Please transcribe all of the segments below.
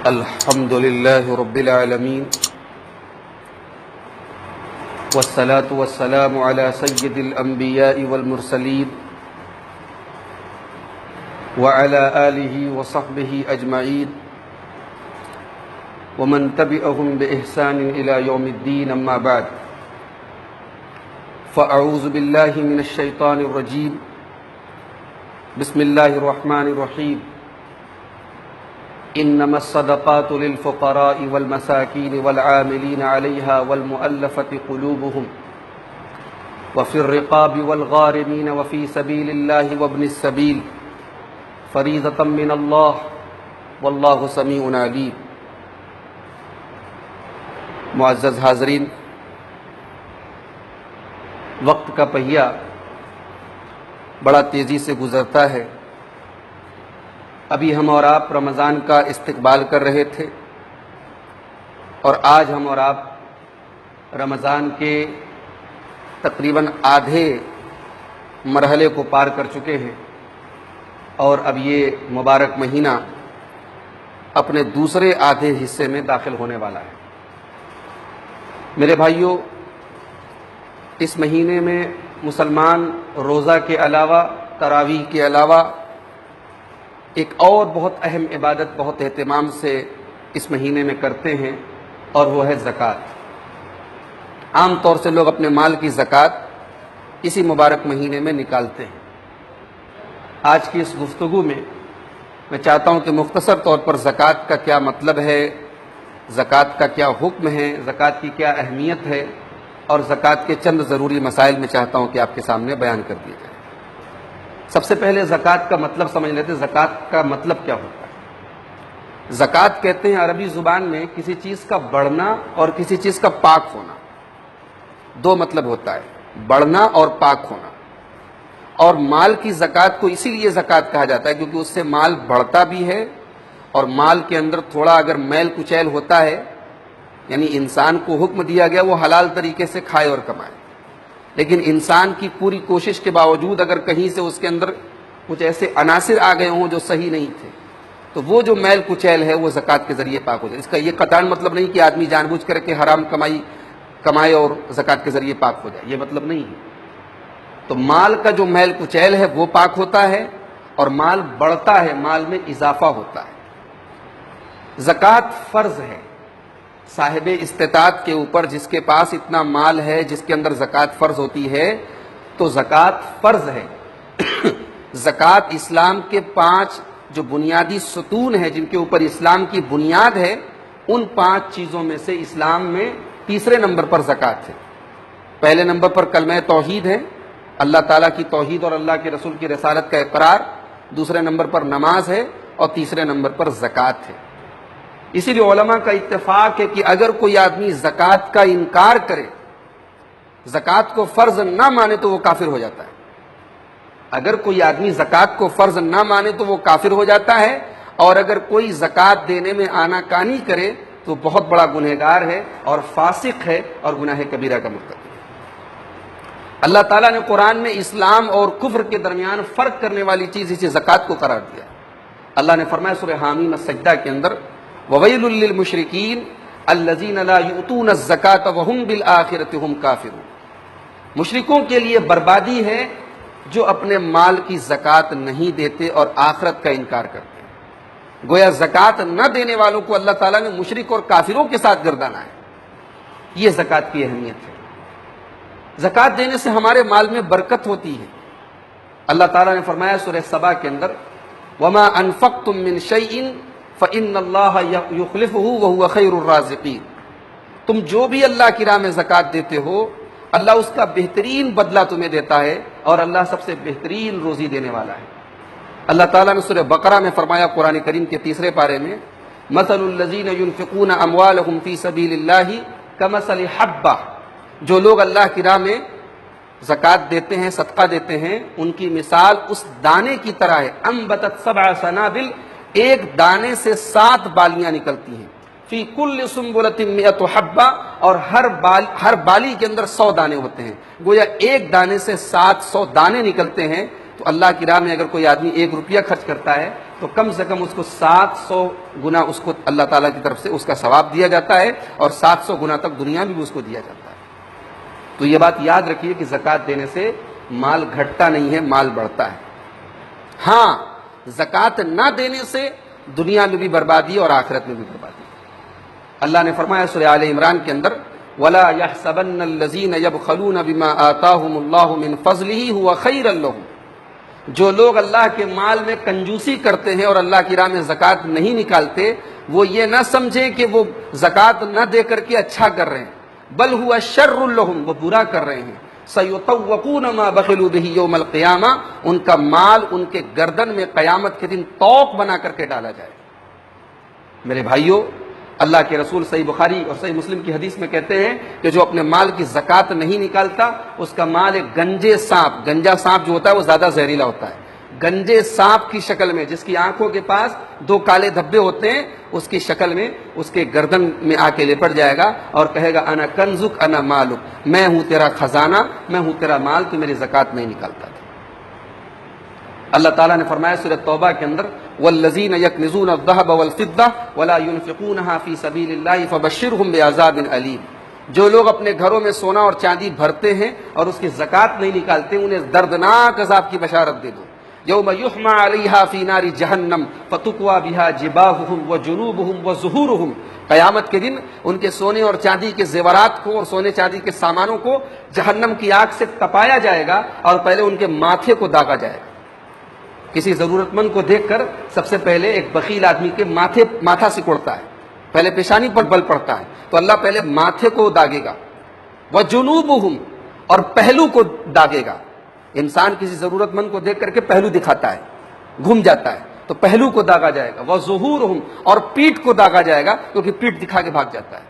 الحمد لله رب العالمين والصلاة والسلام على سيد الأنبياء والمرسلين وعلى آله وصحبه أجمعين ومن تبعهم بإحسان إلى يوم الدين. أما بعد، فأعوذ بالله من الشيطان الرجيم. بسم الله الرحمن الرحيم. إنما الصدقات للفقراء والمساكين والعاملين عليها والمؤلفة قلوبهم وفي الرقاب والغارمين وفي سبيل الله وابن السبيل فريضة من الله والله سميع عليم. معزز حاضرین، وقت کا پہیہ بڑا تیزی سے گزرتا ہے. ابھی ہم اور آپ رمضان کا استقبال کر رہے تھے اور آج ہم اور آپ رمضان کے تقریباً آدھے مرحلے کو پار کر چکے ہیں اور اب یہ مبارک مہینہ اپنے دوسرے آدھے حصے میں داخل ہونے والا ہے. میرے بھائیوں، اس مہینے میں مسلمان روزہ کے علاوہ، تراویح کے علاوہ ایک اور بہت اہم عبادت بہت اہتمام سے اس مہینے میں کرتے ہیں اور وہ ہے زکوٰۃ. عام طور سے لوگ اپنے مال کی زکوٰۃ اسی مبارک مہینے میں نکالتے ہیں. آج کی اس گفتگو میں میں چاہتا ہوں کہ مختصر طور پر زکوٰۃ کا کیا مطلب ہے، زکوٰۃ کا کیا حکم ہے، زکوٰۃ کی کیا اہمیت ہے، اور زکوٰۃ کے چند ضروری مسائل میں چاہتا ہوں کہ آپ کے سامنے بیان کر دیے جائیں. سب سے پہلے زکوٰۃ کا مطلب سمجھ لیتے ہیں. زکوٰۃ کا مطلب کیا ہوتا ہے؟ زکوٰۃ کہتے ہیں عربی زبان میں کسی چیز کا بڑھنا اور کسی چیز کا پاک ہونا. دو مطلب ہوتا ہے، بڑھنا اور پاک ہونا. اور مال کی زکوٰۃ کو اسی لیے زکوٰۃ کہا جاتا ہے کیونکہ اس سے مال بڑھتا بھی ہے اور مال کے اندر تھوڑا اگر میل کچیل ہوتا ہے، یعنی انسان کو حکم دیا گیا وہ حلال طریقے سے کھائے اور کمائے، لیکن انسان کی پوری کوشش کے باوجود اگر کہیں سے اس کے اندر کچھ ایسے عناصر آ گئے ہوں جو صحیح نہیں تھے تو وہ جو میل کچیل ہے وہ زکوٰۃ کے ذریعے پاک ہو جائے. اس کا یہ قطعاً مطلب نہیں کہ آدمی جان بوجھ کر کے حرام کمائے اور زکوٰۃ کے ذریعے پاک ہو جائے، یہ مطلب نہیں ہے. تو مال کا جو میل کچیل ہے وہ پاک ہوتا ہے اور مال بڑھتا ہے، مال میں اضافہ ہوتا ہے. زکوٰۃ فرض ہے صاحب استطاعت کے اوپر. جس کے پاس اتنا مال ہے جس کے اندر زکوٰۃ فرض ہوتی ہے تو زکوٰۃ فرض ہے. زکوٰۃ اسلام کے 5 جو بنیادی ستون ہیں جن کے اوپر اسلام کی بنیاد ہے، ان 5 چیزوں میں سے اسلام میں تیسرے نمبر پر زکوٰۃ ہے. پہلے نمبر پر کلمہ توحید ہے، اللہ تعالیٰ کی توحید اور اللہ کے رسول کی رسالت کا اقرار. دوسرے نمبر پر نماز ہے اور تیسرے نمبر پر زکوٰۃ ہے. اسی لیے علماء کا اتفاق ہے کہ اگر کوئی آدمی زکوٰۃ کا انکار کرے، زکوٰۃ کو فرض نہ مانے تو وہ کافر ہو جاتا ہے. اگر کوئی آدمی زکوٰۃ کو فرض نہ مانے تو وہ کافر ہو جاتا ہے، اور اگر کوئی زکوٰۃ دینے میں آناکانی کرے تو بہت بڑا گنہگار ہے اور فاسق ہے اور گناہ کبیرہ کا مرتکب ہے. اللہ تعالیٰ نے قرآن میں اسلام اور کفر کے درمیان فرق کرنے والی چیز اسے زکوٰۃ کو قرار دیا. اللہ نے فرمایا سورہ حامیم السجدہ کے اندر، وَوَيْلٌ لِّلْمُشْرِكِينَ الَّذِينَ لَا يُؤْتُونَ الزَّكَاةَ وَهُمْ بِالْآخِرَةِ هُمْ كَافِرُونَ. مشرکوں کے لیے بربادی ہے جو اپنے مال کی زکوٰۃ نہیں دیتے اور آخرت کا انکار کرتے ہیں. گویا زکوٰۃ نہ دینے والوں کو اللہ تعالیٰ نے مشرک اور کافروں کے ساتھ گردانا ہے. یہ زکوٰۃ کی اہمیت ہے. زکوٰۃ دینے سے ہمارے مال میں برکت ہوتی ہے. اللہ تعالیٰ نے فرمایا سورہ سبا کے اندر، وَمَا أَنفَقْتُم مِّن شَيْءٍ فَإِنَّ اللَّهَ يُخْلِفُهُ وَهُوَ خَيْرُ الرَّازِقِينَ. تم جو بھی اللہ کی راہ میں زکوٰۃ دیتے ہو، اللہ اس کا بہترین بدلہ تمہیں دیتا ہے اور اللہ سب سے بہترین روزی دینے والا ہے. اللہ تعالیٰ نے سورہ بقرہ میں فرمایا قرآن کریم کے 3 پارے میں، مَثَلُ الَّذِينَ يُنْفِقُونَ أَمْوَالَهُمْ فِي سَبِيلِ اللَّهِ كَمَثَلِ حَبَّةٍ. جو لوگ اللہ کی راہ میں زکوٰۃ دیتے ہیں، صدقہ دیتے ہیں، ان کی مثال اس دانے کی طرح ہے، انبتت 7 سنابل، ایک دانے سے 7 بالیاں نکلتی ہیں، فی کل سنبلۃ 100 حبہ، اور ہر بالی کے اندر 100 دانے ہوتے ہیں. گویا ایک دانے سے 700 دانے نکلتے ہیں. تو اللہ کی راہ میں اگر کوئی آدمی 1 روپیہ خرچ کرتا ہے تو کم سے کم اس کو 700 گنا اس کو اللہ تعالیٰ کی طرف سے اس کا ثواب دیا جاتا ہے، اور 700 گنا تک دنیا میں بھی اس کو دیا جاتا ہے۔ تو یہ بات یاد رکھیے کہ زکوٰۃ دینے سے مال گھٹتا نہیں ہے، مال بڑھتا ہے۔ ہاں، زکوٰۃ نہ دینے سے دنیا میں بھی بربادی ہے اور آخرت میں بھی بربادی ہے۔ اللہ نے فرمایا سورہ آل عمران کے اندر، وَلَا يَحْسَبَنَّ الَّذِينَ يَبْخَلُونَ بِمَا آتَاهُمُ اللَّهُ مِنْ فَضْلِهِ هُوَ خَيْرًا لَّهُمْ۔ جو لوگ اللہ کے مال میں کنجوسی کرتے ہیں اور اللہ کی راہ میں زکوٰۃ نہیں نکالتے، وہ یہ نہ سمجھیں کہ وہ زکوٰۃ نہ دے کر کے اچھا کر رہے ہیں، بل هُوَ شَرٌّ لَّهُمْ، وہ برا کر رہے ہیں۔ سَيُطَوَّقُونَ مَا بَخِلُوا بِهِ يَوْمَ الْقِيَامَةِ، ان کا مال ان کے گردن میں قیامت کے دن طوق بنا کر کے ڈالا جائے۔ میرے بھائیوں، اللہ کے رسول صحیح بخاری اور صحیح مسلم کی حدیث میں کہتے ہیں کہ جو اپنے مال کی زکوٰۃ نہیں نکالتا، اس کا مال ایک گنجے سانپ، گنجا سانپ جو ہوتا ہے وہ زیادہ زہریلا ہوتا ہے، گنجے سانپ کی شکل میں، جس کی آنکھوں کے پاس 2 کالے دھبے ہوتے ہیں، اس کی شکل میں اس کے گردن میں آ کے لپٹ جائے گا اور کہے گا انا کنزک انا مالک، میں ہوں تیرا خزانہ، میں ہوں تیرا مال، تو میری زکوٰۃ نہیں نکالتا تھا۔ اللہ تعالیٰ نے فرمایا سورہ توبہ کے اندر، والذین یکنزون الذهب والفضة ولا ينفقونها فی سبیل اللہ فبشرهم بعذاب علیم۔ جو لوگ اپنے گھروں میں سونا اور چاندی بھرتے ہیں اور اس کی زکوٰۃ نہیں نکالتے، انہیں دردناک عذاب کی بشارت دے دو۔ یوم یحمى علیہا فی نار جہنم فتقوی بہا جباہہم وجنوبہم وظہورہم، قیامت کے دن ان کے سونے اور چاندی کے زیورات کو اور سونے چاندی کے سامانوں کو جہنم کی آگ سے تپایا جائے گا، اور پہلے ان کے ماتھے کو داغا جائے گا۔ کسی ضرورت مند کو دیکھ کر سب سے پہلے ایک بخیل آدمی کے ماتھا سکڑتا ہے، پہلے پیشانی پر بل پڑتا ہے، تو اللہ پہلے ماتھے کو داغے گا، وجنوبہم، اور پہلو کو داغے گا۔ انسان کسی ضرورت مند کو دیکھ کر کے پہلو دکھاتا ہے، گھوم جاتا ہے، تو پہلو کو داغا جائے گا، وظہورہم، اور پیٹھ کو داغا جائے گا، کیونکہ پیٹھ دکھا کے بھاگ جاتا ہے۔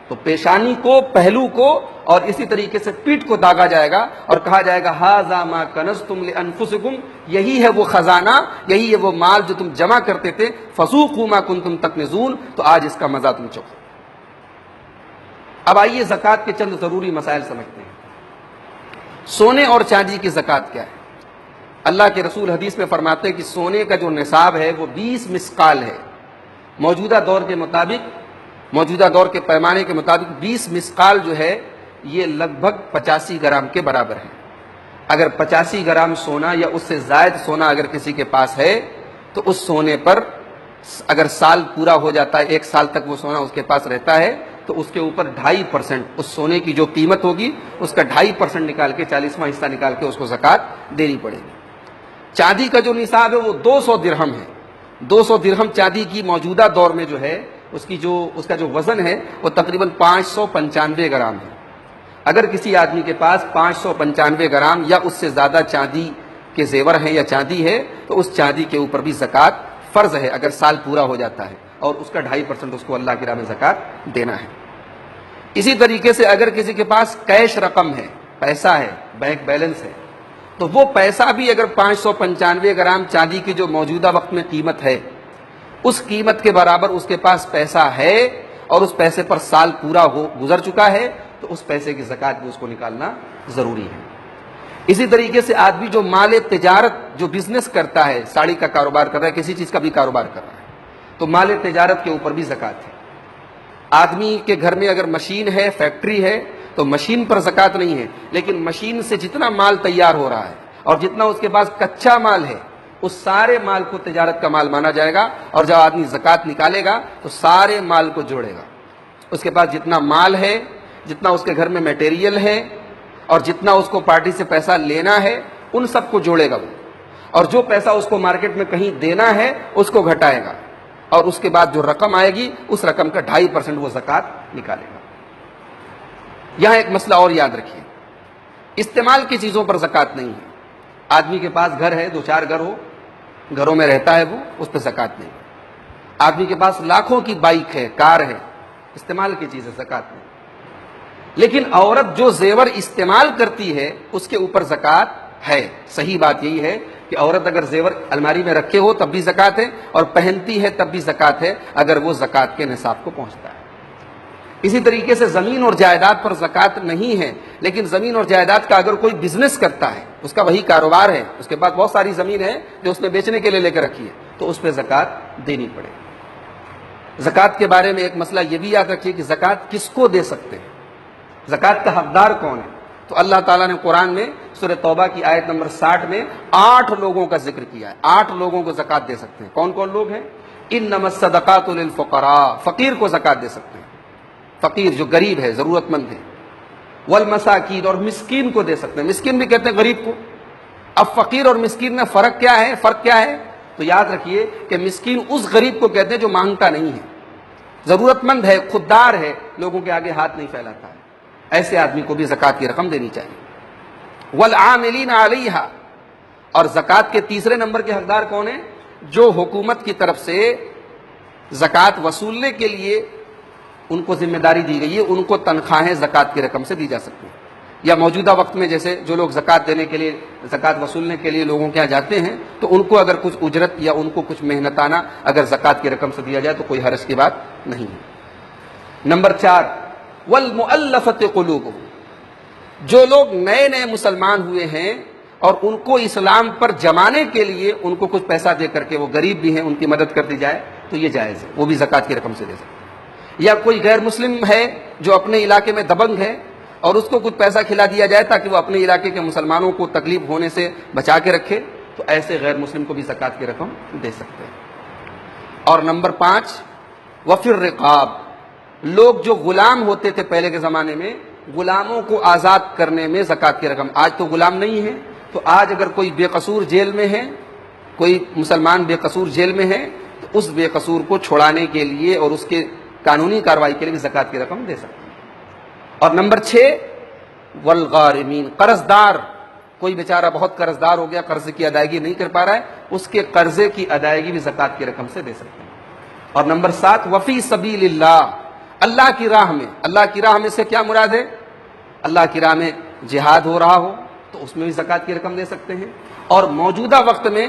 تو پیشانی کو، پہلو کو، اور اسی طریقے سے پیٹھ کو داغا جائے گا اور کہا جائے گا ھذا ما کنزتم لانفسکم، یہی ہے وہ خزانہ، یہی ہے وہ مال جو تم جمع کرتے تھے، فذوقوا ما کنتم تکنزون، تو آج اس کا مزہ تم چکھو۔ اب آئیے زکوٰۃ کے چند ضروری مسائل سمجھتے ہیں۔ سونے اور چاندی کی زکوٰۃ کیا ہے؟ اللہ کے رسول حدیث میں فرماتے ہیں کہ سونے کا جو نصاب ہے وہ 20 مسقال ہے۔ موجودہ دور کے مطابق، موجودہ دور کے پیمانے کے مطابق 20 مسقال جو ہے یہ لگ بھگ 85 گرام کے برابر ہے۔ اگر 85 گرام سونا یا اس سے زائد سونا اگر کسی کے پاس ہے تو اس سونے پر اگر سال پورا ہو جاتا ہے، 1 سال تک وہ سونا اس کے پاس رہتا ہے، تو اس کے اوپر 2.5% اس سونے کی جو قیمت ہوگی اس کا 2.5% نکال کے، 40واں حصہ نکال کے اس کو زکوٰۃ دینی پڑے گی۔ چاندی کا جو نصاب ہے وہ 200 درہم ہے۔ 200 درہم چاندی کی موجودہ دور میں جو ہے اس کا جو وزن ہے وہ تقریباً 595 گرام ہے۔ اگر کسی آدمی کے پاس 595 گرام یا اس سے زیادہ چاندی کے زیور ہیں یا چاندی ہے، تو اس چاندی کے اوپر بھی زکوٰۃ فرض ہے اگر سال پورا ہو جاتا ہے، اور اس کا 2.5% اس کو اللہ کی راہ میں زکوٰۃ دینا ہے۔ اسی طریقے سے اگر کسی کے پاس کیش رقم ہے، پیسہ ہے، بینک بیلنس ہے، تو وہ پیسہ بھی اگر 595 گرام چاندی کی جو موجودہ وقت میں قیمت ہے، اس قیمت کے برابر اس کے پاس پیسہ ہے اور اس پیسے پر سال پورا گزر چکا ہے، تو اس پیسے کی زکوٰۃ بھی اس کو نکالنا ضروری ہے۔ اسی طریقے سے آدمی جو مال تجارت، جو بزنس کرتا ہے، ساڑی کا کاروبار کر رہا ہے، کسی چیز کا بھی کاروبار کر رہا ہے، تو مال تجارت کے اوپر بھی زکوٰۃ ہے۔ آدمی کے گھر میں اگر مشین ہے، فیکٹری ہے، تو مشین پر زکوٰۃ نہیں ہے، لیکن مشین سے جتنا مال تیار ہو رہا ہے اور جتنا اس کے پاس کچا مال ہے، اس سارے مال کو تجارت کا مال مانا جائے گا، اور جب آدمی زکوٰۃ نکالے گا تو سارے مال کو جوڑے گا۔ اس کے پاس جتنا مال ہے، جتنا اس کے گھر میں میٹیریل ہے، اور جتنا اس کو پارٹی سے پیسہ لینا ہے، ان سب کو جوڑے گا وہ، اور جو پیسہ اس کو مارکیٹ میں کہیں دینا ہے اس کو گھٹائے گا، اور اس کے بعد جو رقم آئے گی اس رقم کا 2.5% وہ زکوٰۃ نکالے گا۔ یہاں ایک مسئلہ اور یاد رکھیے، استعمال کی چیزوں پر زکوٰۃ نہیں ہے۔ آدمی کے پاس گھر ہے، 2-4 گھر ہو، گھروں میں رہتا ہے وہ، اس پہ زکوٰۃ نہیں۔ آدمی کے پاس لاکھوں کی بائک ہے، کار ہے، استعمال کی چیز ہے، زکوٰۃ نہیں۔ لیکن عورت جو زیور استعمال کرتی ہے اس کے اوپر زکوٰۃ ہے۔ صحیح بات یہی ہے کہ عورت اگر زیور الماری میں رکھے ہو تب بھی زکوٰۃ ہے، اور پہنتی ہے تب بھی زکوٰۃ ہے اگر وہ زکوٰۃ کے نصاب کو پہنچتا ہے۔ اسی طریقے سے زمین اور جائیداد پر زکوٰۃ نہیں ہے، لیکن زمین اور جائیداد کا اگر کوئی بزنس کرتا ہے، اس کا وہی کاروبار ہے، اس کے پاس بہت ساری زمین ہے جو اس نے بیچنے کے لیے لے کے رکھی ہے، تو اس پہ زکوٰۃ دینی پڑے. زکوٰۃ کے بارے میں ایک مسئلہ یہ بھی یاد رکھیے کہ زکوٰۃ کس کو دے سکتے ہیں, زکوٰۃ کا حقدار کون ہے. تو اللہ تعالیٰ نے قرآن میں سورہ توبہ کی آیت نمبر 60 میں 8 لوگوں کا ذکر کیا ہے. 8 لوگوں کو زکوٰۃ دے سکتے ہیں. کون کون لوگ ہیں؟ انما الصدقات للفقراء, فقیر کو زکوٰۃ دے سکتے ہیں, فقیر جو غریب ہے, ضرورت مند ہے. والمساکین, اور مسکین کو دے سکتے ہیں. مسکین بھی کہتے ہیں غریب کو. اب فقیر اور مسکین میں فرق کیا ہے؟ فرق کیا ہے؟ تو یاد رکھیے کہ مسکین اس غریب کو کہتے ہیں جو مانگتا نہیں ہے, ضرورت مند ہے, خوددار ہے, لوگوں کے آگے ہاتھ نہیں پھیلاتا ہے. ایسے آدمی کو بھی زکوٰۃ کی رقم دینی چاہیے. والعاملین علیہا, اور زکوٰۃ کے تیسرے نمبر کے حقدار کون ہیں؟ جو حکومت کی طرف سے زکوٰۃ وصولنے کے لیے ان کو ذمہ داری دی گئی ہے, ان کو تنخواہیں زکوٰۃ کی رقم سے دی جا سکتی ہیں. یا موجودہ وقت میں جیسے جو لوگ زکوٰۃ دینے کے لیے, زکوٰۃ وصولنے کے لیے لوگوں کے یہاں جاتے ہیں, تو ان کو اگر کچھ اجرت یا ان کو کچھ محنتانہ اگر زکوٰۃ کی رقم سے دیا جائے تو کوئی حرج کی بات نہیں ہے. نمبر 4, والمؤلفۃ قلوبہم, جو لوگ نئے نئے مسلمان ہوئے ہیں اور ان کو اسلام پر جمانے کے لیے ان کو کچھ پیسہ دے کر کے, وہ غریب بھی ہیں, ان کی مدد کر دی جائے تو یہ جائز ہے, وہ بھی زکوٰۃ کی رقم سے دے سکتے ہیں. یا کوئی غیر مسلم ہے جو اپنے علاقے میں دبنگ ہے اور اس کو کچھ پیسہ کھلا دیا جائے تاکہ وہ اپنے علاقے کے مسلمانوں کو تکلیف ہونے سے بچا کے رکھے, تو ایسے غیر مسلم کو بھی زکوٰۃ کی رقم دے سکتے ہیں. اور نمبر 5, وفی الرقاب, لوگ جو غلام ہوتے تھے پہلے کے زمانے میں, غلاموں کو آزاد کرنے میں زکوٰۃ کی رقم. آج تو غلام نہیں ہے, تو آج اگر کوئی بے قصور جیل میں ہے, کوئی مسلمان بے قصور جیل میں ہے, تو اس بے قصور کو چھڑانے کے لیے اور اس کے قانونی کارروائی کے لیے بھی زکوٰۃ کی رقم دے سکتے ہیں. اور نمبر 6, والغارمین, قرض دار, کوئی بیچارہ بہت قرض دار ہو گیا, قرض کی ادائیگی نہیں کر پا رہا ہے, اس کے قرضے کی ادائیگی بھی زکوٰۃ کی رقم سے دے سکتے ہیں. اور نمبر 7, وفی سبیل اللہ, اللہ کی راہ میں. اللہ کی راہ میں سے کیا مراد ہے؟ اللہ کی راہ میں جہاد ہو رہا ہو تو اس میں بھی زکوٰۃ کی رقم دے سکتے ہیں. اور موجودہ وقت میں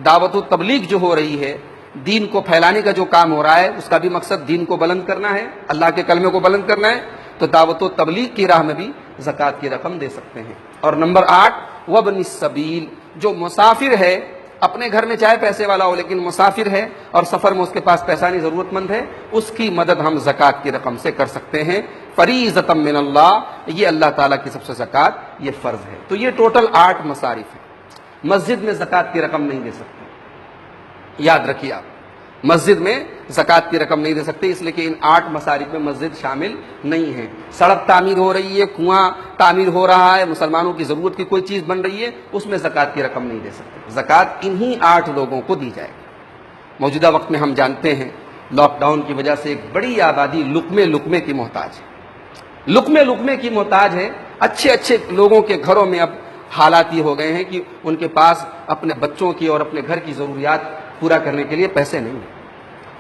دعوت و تبلیغ جو ہو رہی ہے, دین کو پھیلانے کا جو کام ہو رہا ہے, اس کا بھی مقصد دین کو بلند کرنا ہے, اللہ کے کلمے کو بلند کرنا ہے, تو دعوت و تبلیغ کی راہ میں بھی زکوٰۃ کی رقم دے سکتے ہیں. اور نمبر 8, وابن السبیل, جو مسافر ہے, اپنے گھر میں چاہے پیسے والا ہو لیکن مسافر ہے اور سفر میں اس کے پاس پیسہ نہیں, ضرورت مند ہے, اس کی مدد ہم زکوٰۃ کی رقم سے کر سکتے ہیں. فریضۃ من اللہ, یہ اللہ تعالیٰ کی سب سے زکوٰۃ یہ فرض ہے. تو یہ ٹوٹل 8 مصارف ہیں. مسجد میں زکوٰۃ کی رقم نہیں دے سکتے, یاد رکھیے آپ, مسجد میں زکوٰۃ کی رقم نہیں دے سکتے, اس لیے کہ ان 8 مصارف میں مسجد شامل نہیں ہے. سڑک تعمیر ہو رہی ہے, کنواں تعمیر ہو رہا ہے, مسلمانوں کی ضرورت کی کوئی چیز بن رہی ہے, اس میں زکوٰۃ کی رقم نہیں دے سکتے. زکوٰۃ انہی 8 لوگوں کو دی جائے گی. موجودہ وقت میں ہم جانتے ہیں لاک ڈاؤن کی وجہ سے ایک بڑی آبادی لقمے کی محتاج ہے, لقمے کی محتاج ہے. اچھے لوگوں کے گھروں میں اب حالات یہ ہو گئے ہیں کہ ان کے پاس اپنے بچوں کی اور اپنے گھر کی ضروریات پورا کرنے کے لیے پیسے نہیں ہیں.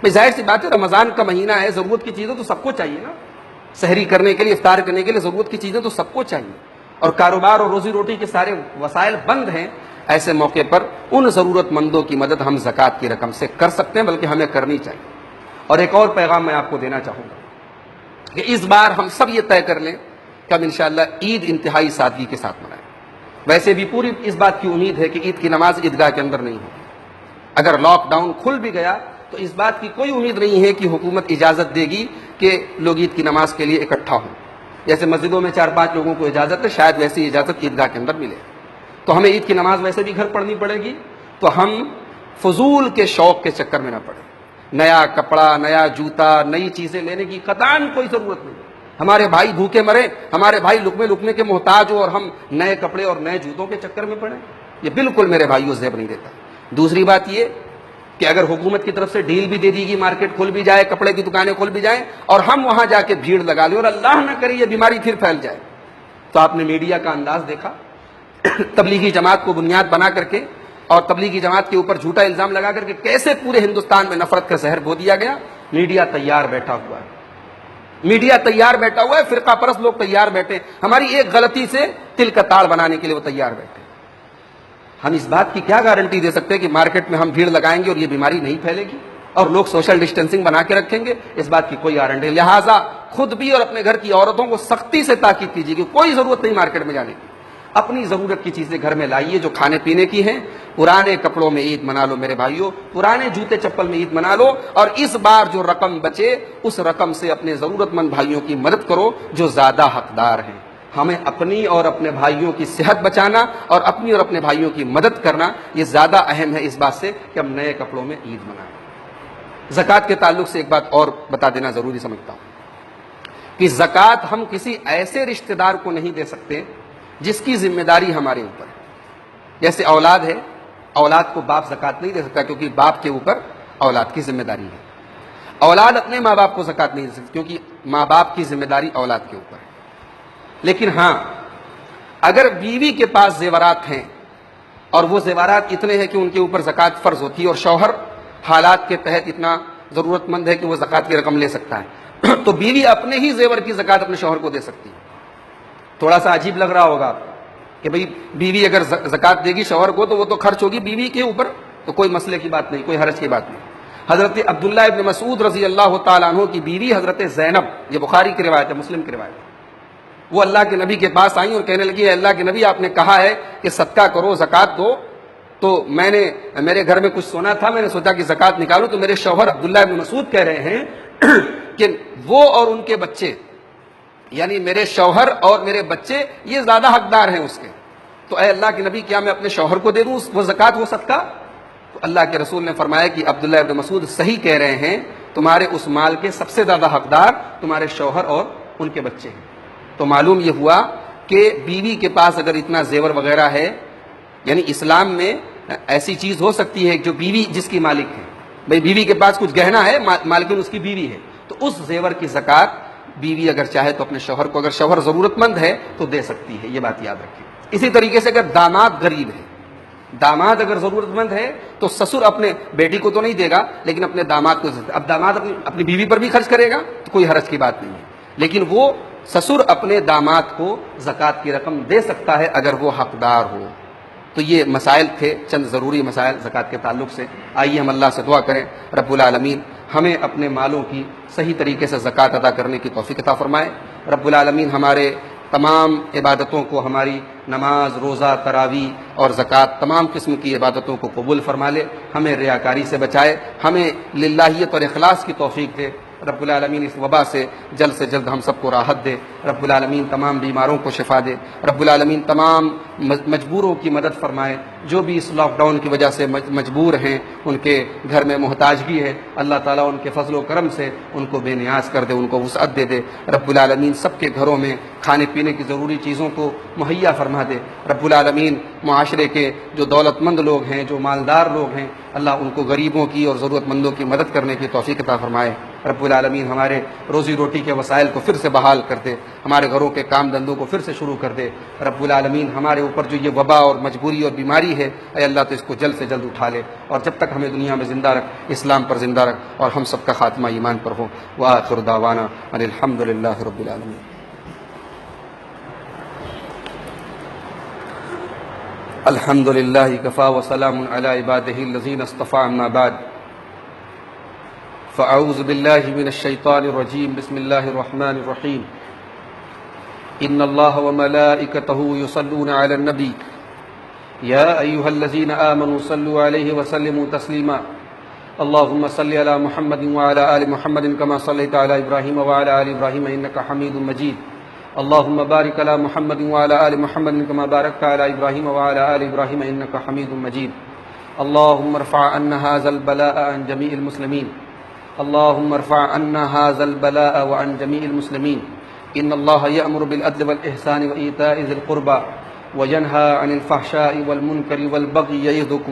بھائی ظاہر سی بات ہے, رمضان کا مہینہ ہے, ضرورت کی چیزیں تو سب کو چاہیے نا, سحری کرنے کے لیے, افطار کرنے کے لیے ضرورت کی چیزیں تو سب کو چاہیے, اور کاروبار اور روزی روٹی کے سارے وسائل بند ہیں. ایسے موقع پر ان ضرورت مندوں کی مدد ہم زکوٰۃ کی رقم سے کر سکتے ہیں, بلکہ ہمیں کرنی چاہیے. اور ایک اور پیغام میں آپ کو دینا چاہوں گا کہ اس بار ہم سب یہ طے کر لیں کہ ہم انشاءاللہ عید انتہائی سادگی کے ساتھ منائیں. ویسے بھی پوری اس بات کی امید ہے کہ عید کی نماز عیدگاہ کے اندر نہیں ہوگی. اگر لاک ڈاؤن کھل بھی گیا تو اس بات کی کوئی امید نہیں ہے کہ حکومت اجازت دے گی کہ لوگ عید کی نماز کے لیے اکٹھا ہوں. جیسے مسجدوں میں 4-5 لوگوں کو اجازت ہے, شاید ویسی اجازت عیدگاہ کے اندر ملے. تو ہمیں عید کی نماز ویسے بھی گھر پڑھنی پڑے گی, تو ہم فضول کے شوق کے چکر میں نہ پڑیں. نیا کپڑا, نیا جوتا, نئی چیزیں لینے کی قطعاً کوئی ضرورت نہیں. ہمارے بھائی بھوکے مرے, ہمارے بھائی لقمے کے محتاج ہو, اور ہم نئے کپڑے اور نئے جوتوں کے چکر میں پڑیں, یہ بالکل میرے بھائیوں زیب نہیں دیتا. دوسری بات یہ کہ اگر حکومت کی طرف سے ڈیل بھی دے دی گی, مارکیٹ کھل بھی جائے, کپڑے کی دکانیں کھل بھی جائیں, اور ہم وہاں جا کے بھیڑ لگا لیں اور اللہ نہ کرے یہ بیماری پھر پھیل جائے, تو آپ نے میڈیا کا انداز دیکھا, تبلیغی جماعت کو بنیاد بنا کر کے اور تبلیغی جماعت کے اوپر جھوٹا الزام لگا کر کے کیسے پورے ہندوستان میں نفرت کا زہر بو دیا گیا. میڈیا تیار بیٹھا ہوا ہے, میڈیا تیار بیٹھا ہوا ہے, فرقہ پرست لوگ تیار بیٹھے, ہماری ایک غلطی سے تل کا تاڑ بنانے کے لیے وہ تیار بیٹھے. ہم اس بات کی کیا گارنٹی دے سکتے ہیں کہ مارکیٹ میں ہم بھیڑ لگائیں گے اور یہ بیماری نہیں پھیلے گی اور لوگ سوشل ڈسٹینسنگ بنا کے رکھیں گے؟ اس بات کی کوئی گارنٹی نہیں. لہٰذا خود بھی اور اپنے گھر کی عورتوں کو سختی سے تاکید کیجیے کہ کوئی ضرورت نہیں مارکیٹ میں جانے کی, اپنی ضرورت کی چیزیں گھر میں لائیے جو کھانے پینے کی ہیں, پرانے کپڑوں میں عید منا لو میرے بھائیوں، پرانے جوتے چپل میں عید منا لو، اور اس بار جو رقم بچے اس رقم سے اپنے ضرورت مند بھائیوں کی مدد کرو جو زیادہ حقدار ہیں۔ ہمیں اپنی اور اپنے بھائیوں کی صحت بچانا اور اپنی اور اپنے بھائیوں کی مدد کرنا یہ زیادہ اہم ہے اس بات سے کہ ہم نئے کپڑوں میں عید منائیں۔ زکوٰۃ کے تعلق سے ایک بات اور بتا دینا ضروری سمجھتا ہوں کہ زکوٰۃ ہم کسی ایسے رشتہ دار کو نہیں دے سکتے جس کی ذمہ داری ہمارے اوپر ہے۔ جیسے اولاد ہے، اولاد کو باپ زکوٰۃ نہیں دے سکتا کیونکہ باپ کے اوپر اولاد کی ذمہ داری ہے۔ اولاد اپنے ماں باپ کو زکوٰۃ نہیں دے سکتی کیونکہ ماں باپ کی ذمہ داری اولاد کے اوپر ہے۔ لیکن ہاں، اگر بیوی کے پاس زیورات ہیں اور وہ زیورات اتنے ہیں کہ ان کے اوپر زکوٰۃ فرض ہوتی ہے اور شوہر حالات کے تحت اتنا ضرورت مند ہے کہ وہ زکوٰۃ کی رقم لے سکتا ہے، تو بیوی اپنے ہی زیور کی زکوٰۃ اپنے شوہر کو دے سکتی ہے۔ تھوڑا سا عجیب لگ رہا ہوگا کہ بھئی بیوی اگر زکوٰۃ دے گی شوہر کو تو وہ تو خرچ ہوگی بیوی کے اوپر، تو کوئی مسئلے کی بات نہیں، کوئی حرج کی بات نہیں۔ حضرت عبداللہ ابن مسعود رضی اللہ تعالیٰ عنہ کی بیوی حضرت زینب، یہ بخاری کی روایت ہے، مسلم کی روایت ہے، وہ اللہ کے نبی کے پاس آئیں اور کہنے لگی، اے اللہ کے نبی، آپ نے کہا ہے کہ صدقہ کرو، زکوٰۃ دو، تو میرے گھر میں کچھ سونا تھا، میں نے سوچا کہ زکوٰۃ نکالوں، تو میرے شوہر عبداللہ ابن مسعود کہہ رہے ہیں کہ وہ اور ان کے بچے، یعنی میرے شوہر اور میرے بچے یہ زیادہ حقدار ہیں اس کے، تو اے اللہ کے نبی کیا میں اپنے شوہر کو دے دوں وہ زکوٰۃ وہ صدقہ؟ تو اللہ کے رسول نے فرمایا کہ عبداللہ ابن مسعود صحیح کہہ رہے ہیں، تمہارے اس مال کے سب سے زیادہ حقدار تمہارے شوہر اور ان کے بچے ہیں۔ تو معلوم یہ ہوا کہ بیوی کے پاس اگر اتنا زیور وغیرہ ہے، یعنی اسلام میں ایسی چیز ہو سکتی ہے جو بیوی جس کی مالک ہے، بھئی بیوی کے پاس کچھ گہنا ہے، مالکن اس کی بیوی ہے، تو اس زیور کی زکوٰۃ بیوی اگر چاہے تو اپنے شوہر کو، اگر شوہر ضرورت مند ہے تو دے سکتی ہے، یہ بات یاد رکھیں۔ اسی طریقے سے اگر داماد غریب ہے، داماد اگر ضرورت مند ہے تو سسر اپنے بیٹی کو تو نہیں دے گا لیکن اپنے داماد کو، اب داماد اپنی بیوی پر بھی خرچ کرے گا تو کوئی حرج کی بات نہیں ہے، لیکن وہ سسر اپنے داماد کو زکوٰۃ کی رقم دے سکتا ہے اگر وہ حقدار ہو۔ تو یہ مسائل تھے، چند ضروری مسائل زکوٰۃ کے تعلق سے۔ آئیے ہم اللہ سے دعا کریں رب العالمین ہمیں اپنے مالوں کی صحیح طریقے سے زکوٰۃ ادا کرنے کی توفیق عطا فرمائے۔ رب العالمین ہمارے تمام عبادتوں کو، ہماری نماز، روزہ، تراویح اور زکوٰۃ، تمام قسم کی عبادتوں کو قبول فرما لے، ہمیں ریاکاری سے بچائے، ہمیں للہیت اور اخلاص کی توفیق دے۔ رب العالمین اس وبا سے جلد ہم سب کو راحت دے۔ رب العالمین تمام بیماروں کو شفا دے۔ رب العالمین تمام مجبوروں کی مدد فرمائے، جو بھی اس لاک ڈاؤن کی وجہ سے مجبور ہیں، ان کے گھر میں محتاجگی ہے، اللہ تعالیٰ ان کے فضل و کرم سے ان کو بے نیاز کر دے، ان کو وسعت دے دے۔ رب العالمین سب کے گھروں میں کھانے پینے کی ضروری چیزوں کو مہیا فرما دے۔ رب العالمین معاشرے کے جو دولت مند لوگ ہیں، جو مالدار لوگ ہیں، اللہ ان کو غریبوں کی اور ضرورت مندوں کی مدد کرنے کی توفیق عطا فرمائے۔ رب العالمین ہمارے روزی روٹی کے وسائل کو پھر سے بحال کر دے، ہمارے گھروں کے کام دھندوں کو پھر سے شروع کر دے۔ رب العالمین ہمارے اوپر جو یہ وبا اور مجبوری اور بیماری ہے، اے اللہ تو اس کو جلد سے جلد اٹھا لے، اور جب تک ہمیں دنیا میں زندہ رکھ، اسلام پر زندہ رکھ، اور ہم سب کا خاتمہ ایمان پر ہو۔ وآخر دعوانا ان الحمد للہ رب العالمین۔ الحمد للہ کفا وسلام علی عبادہ الذین اصطفى، اما بعد فاعوذ باللہ من الشیطان الرجیم، بسم اللہ الرحمن الرحیم۔ ان اللہ وملائکتہ یصلون علی النبی یا ایہا الذین آمنوا صلوا علیہ وسلموا تسلیما۔ اللہم صل علی محمد وعلی آل محمد کما صلیت علی ابراہیم وعلی آل ابراہیم انک حمید مجید۔ اللہم بارک علی محمد وعلی آل محمد کما بارکت علی ابراہیم وعلی آل ابراہیم انک حمید مجید۔ اللہم ارفع عنا ھذا البلاء عن جمیع المسلمین۔ اللہم ارفع عنا ھذا البلاء وعن جمیع المسلمین۔ ان اللہ یأمر بالعدل والإحسان وإیتاء ذی القربى وینہی عن الفحشاء والمنکر والبغی یعظکم